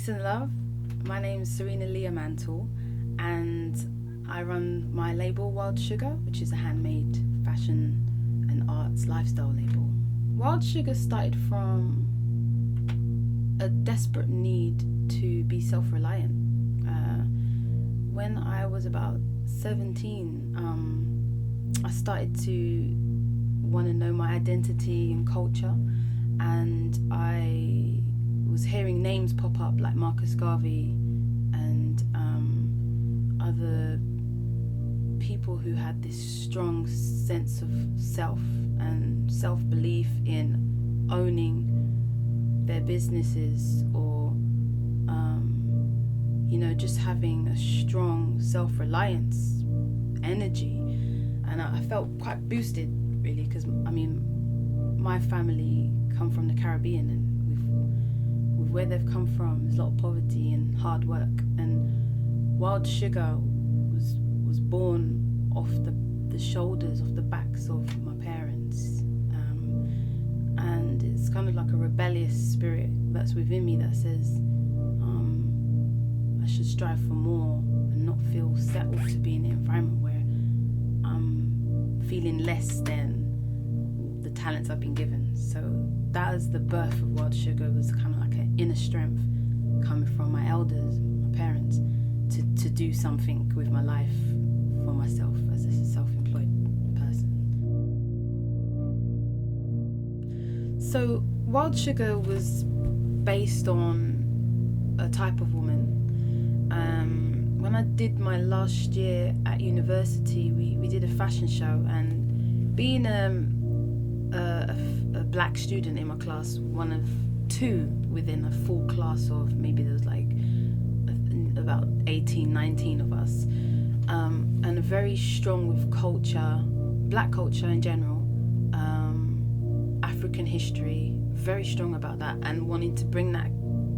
and love. My name is Sarina Leah Mantle, and I run my label Wild Suga, which is a handmade fashion and arts lifestyle label. Wild Suga started from a desperate need to be self-reliant. When I was about 17, I started to want to know my identity and culture, and I was hearing names pop up like Marcus Garvey and other people who had this strong sense of self and self-belief in owning their businesses, or just having a strong self-reliance energy. And I felt quite boosted, really, because my family come from the Caribbean, and with where they've come from, there's a lot of poverty and hard work. And Wild Suga was born off the shoulders, off the backs of my parents. And it's kind of like a rebellious spirit that's within me that says I should strive for more and not feel settled to be in an environment where I'm feeling less than the talents I've been given. So that is the birth of Wild Suga. It was kind of like an inner strength coming from my elders, my parents, to do something with my life for myself as a self-employed person. So Wild Suga was based on a type of woman. When I did my last year at university, we did a fashion show, and being a black student in my class, one of two within a full class of maybe there was like about 18, 19 of us, and very strong with culture, black culture in general, African history, very strong about that, and wanting to bring that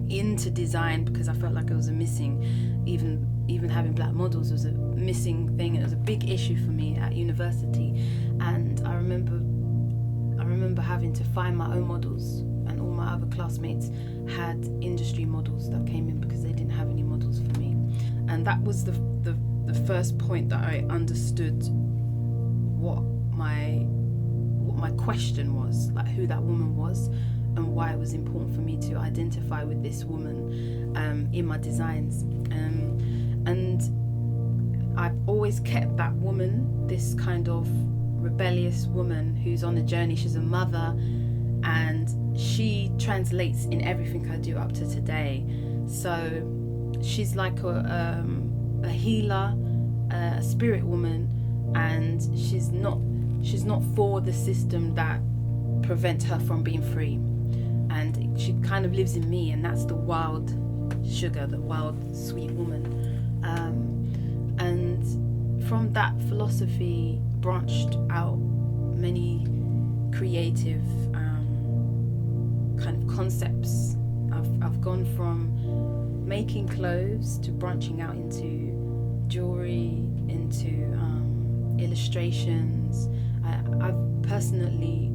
into design because I felt like it was a missing, even having black models was a missing thing. It was a big issue for me at university, and I remember having to find my own models, and all my other classmates had industry models that came in because they didn't have any models for me. And that was the first point that I understood what my question was, like who that woman was and why it was important for me to identify with this woman in my designs. And I've always kept that woman, this kind of rebellious woman who's on a journey. She's a mother, and she translates in everything I do up to today. So she's like a healer, a spirit woman, and she's not for the system that prevents her from being free. And she kind of lives in me, and that's the Wild Suga, the wild, sweet woman. And from that philosophy branched out many creative kind of concepts. I've gone from making clothes to branching out into jewelry, into illustrations. I've personally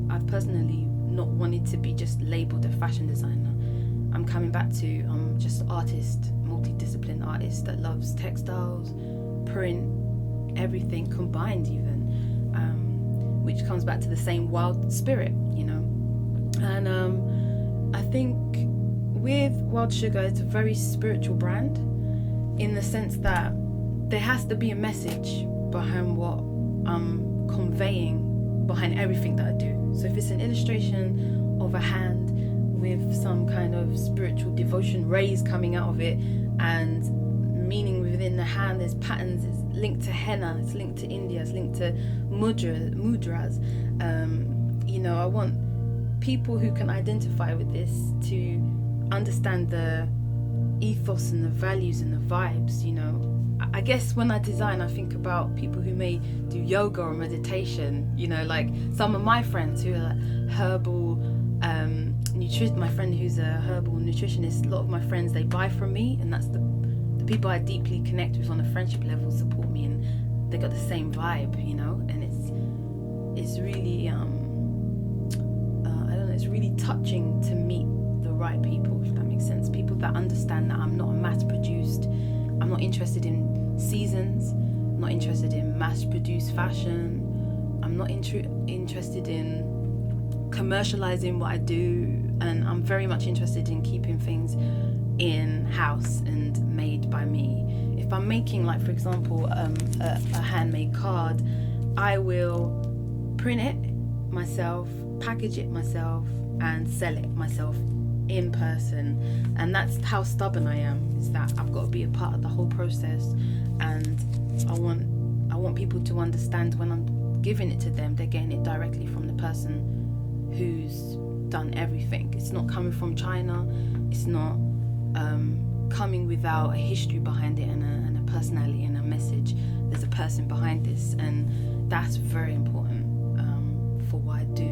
not wanted to be just labeled a fashion designer. I'm coming back to just artist, multidisciplinary artist that loves textiles, print, everything combined even, which comes back to the same wild spirit, And I think with Wild Suga, it's a very spiritual brand in the sense that there has to be a message behind what I'm conveying behind everything that I do. So if it's an illustration of a hand with some kind of spiritual devotion rays coming out of it, and meaning within the hand, there's patterns, it's linked to henna, it's linked to India, it's linked to mudras. I want people who can identify with this to understand the ethos and the values and the vibes. I guess when I design, I think about people who may do yoga or meditation, like some of my friends who are herbal my friend who's a herbal nutritionist. A lot of my friends, they buy from me, and that's the people I deeply connect with on a friendship level, support me, and they got the same vibe, and it's really it's really touching to meet the right people, if that makes sense. People that understand that I'm not a mass-produced, I'm not interested in seasons, I'm not interested in mass-produced fashion, I'm not interested in commercializing what I do, and I'm very much interested in keeping things in-house and made by me. If I'm making, like, for example, a handmade card, I will print it myself, package it myself, and sell it myself in person. And that's how stubborn I am, is that I've got to be a part of the whole process. And I want people to understand when I'm giving it to them, they're getting it directly from the person who's done everything. It's not coming from China, it's not coming without a history behind it and a personality and a message. There's a person behind this, and that's very important for what I do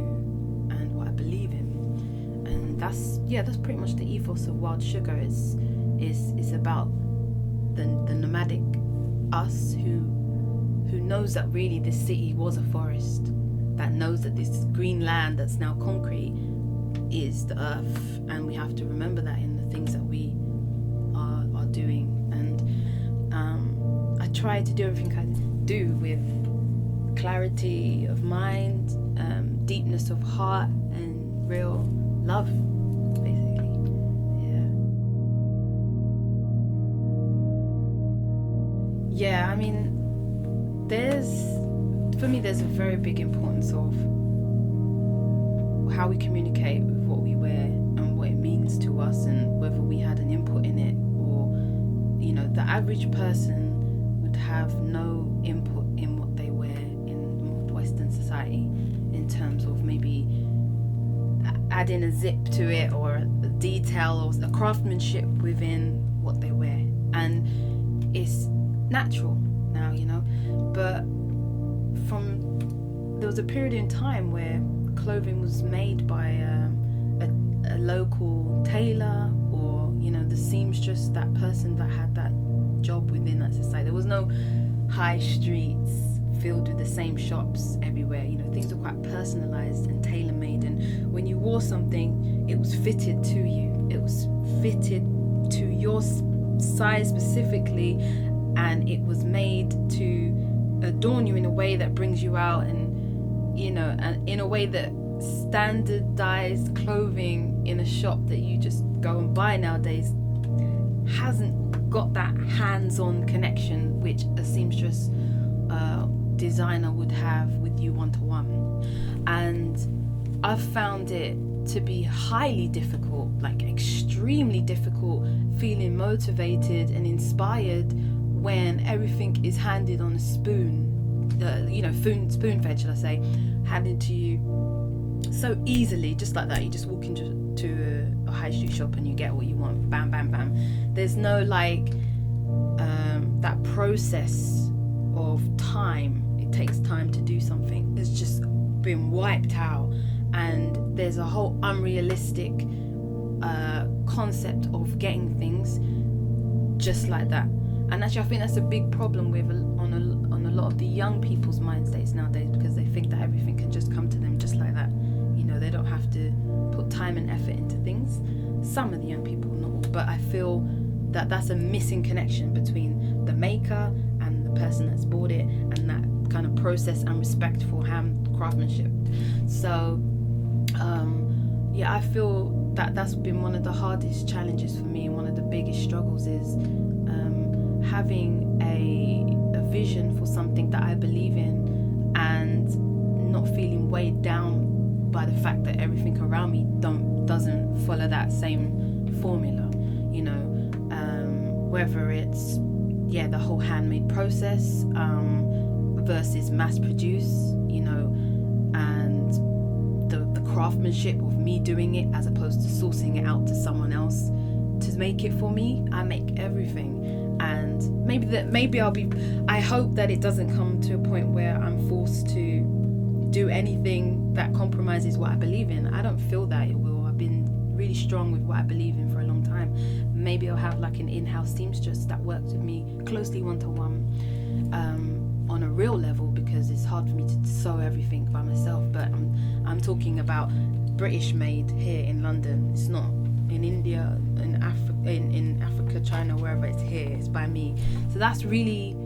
and what I believe in. And that's pretty much the ethos of Wild Sugar. It's about the nomadic us who knows that really this city was a forest, that knows that this green land that's now concrete is the earth, and we have to remember that in the things that we are doing. And I try to do everything I do with clarity of mind, deepness of heart, and real love, basically. Yeah, I mean, for me there's a very big importance of how we communicate with what we wear and what it means to us, and whether we had an input in it, or, you know, the average person would have no input in what they wear in Western society, in terms of maybe adding a zip to it, or a detail, or a craftsmanship within what they wear. And it's natural now, you know, but there was a period in time where clothing was made by a local tailor, or, you know, the seamstress, that person that had that job within that society. There was no high streets filled with the same shops everywhere. You know, things were quite personalized and tailor-made, and when you wore something, it was fitted to you. It was fitted to your size specifically, and it was made to adorn you in a way that brings you out, and, you know, and in a way that standardized clothing in a shop that you just go and buy nowadays hasn't got that hands-on connection which a seamstress designer would have with you one-to-one. And I've found it to be highly difficult, like extremely difficult, feeling motivated and inspired when everything is handed on a spoon, spoon fed, should I say, handed to you so easily, just like that. You just walk into a high street shop and you get what you want, bam, bam, bam. There's no that process of time. It takes time to do something. It's just been wiped out, and there's a whole unrealistic concept of getting things just like that. And actually, I think that's a big problem with on a lot of the young people's mind states nowadays, because they think that everything can just come to them just like that. You know, they don't have to put time and effort into things. Some of the young people, not all, but I feel that that's a missing connection between the maker and the person that's bought it, and that kind of process and respect for hand craftsmanship. So, I feel that that's been one of the hardest challenges for me, and one of the biggest struggles is having a vision for something that I believe in, and not feeling weighed down by the fact that everything around me doesn't follow that same formula, you know, whether it's the whole handmade process versus mass produce, you know, and the craftsmanship of me doing it as opposed to sourcing it out to someone else to make it for me. I make everything. And I hope that it doesn't come to a point where I'm forced to do anything that compromises what I believe in. I don't feel that it will. I've been really strong with what I believe in for a long time. Maybe I'll have like an in-house seamstress that works with me closely one-to-one on a real level, because it's hard for me to sew everything by myself. But I'm talking about British made here in London. It's not in India, in Africa, China, wherever it's here, it's by me. So that's really,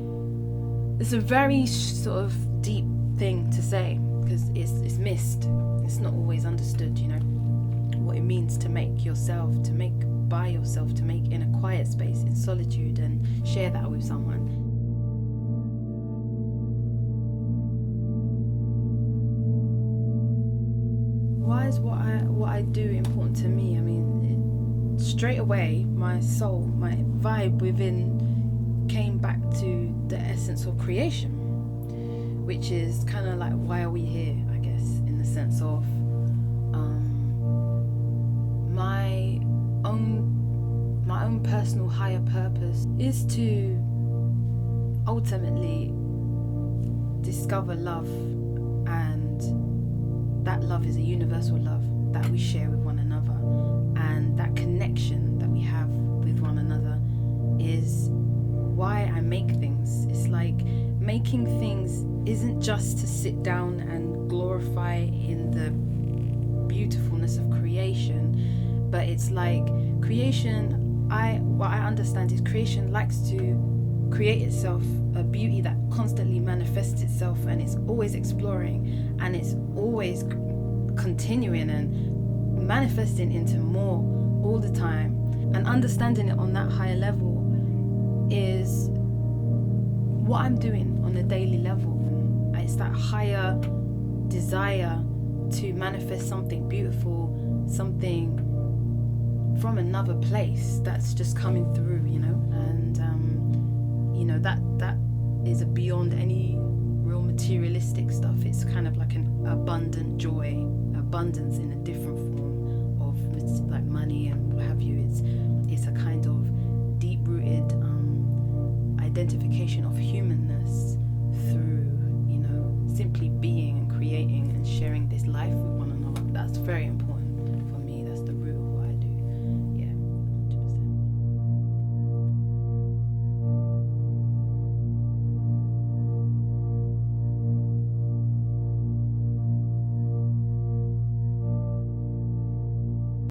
it's a very sort of deep thing to say, because it's missed. It's not always understood, you know, what it means to make yourself, to make by yourself, to make in a quiet space, in solitude, and share that with someone. Why is what I do important to me? I mean, straight away, my soul, my vibe within came back to the essence of creation, which is kind of like, why are we here, I guess, in the sense of my own personal higher purpose is to ultimately discover love, and that love is a universal love that we share with one another, and that connection that we have with one another is why I make things. It's like making things isn't just to sit down and glorify in the beautifulness of creation, but it's like creation, what I understand is creation likes to create itself a beauty that constantly manifests itself, and it's always exploring, and it's always continuing and manifesting into more all the time. And understanding it on that higher level is what I'm doing on a daily level. It's that higher desire to manifest something beautiful, something from another place that's just coming through, you know. And you know, that is beyond any real materialistic stuff. It's kind of like an abundant joy, abundance in a different form of like money and what have you. It's a kind of deep-rooted identification of humanness through, you know, simply being and creating and sharing this life with one another. That's very important.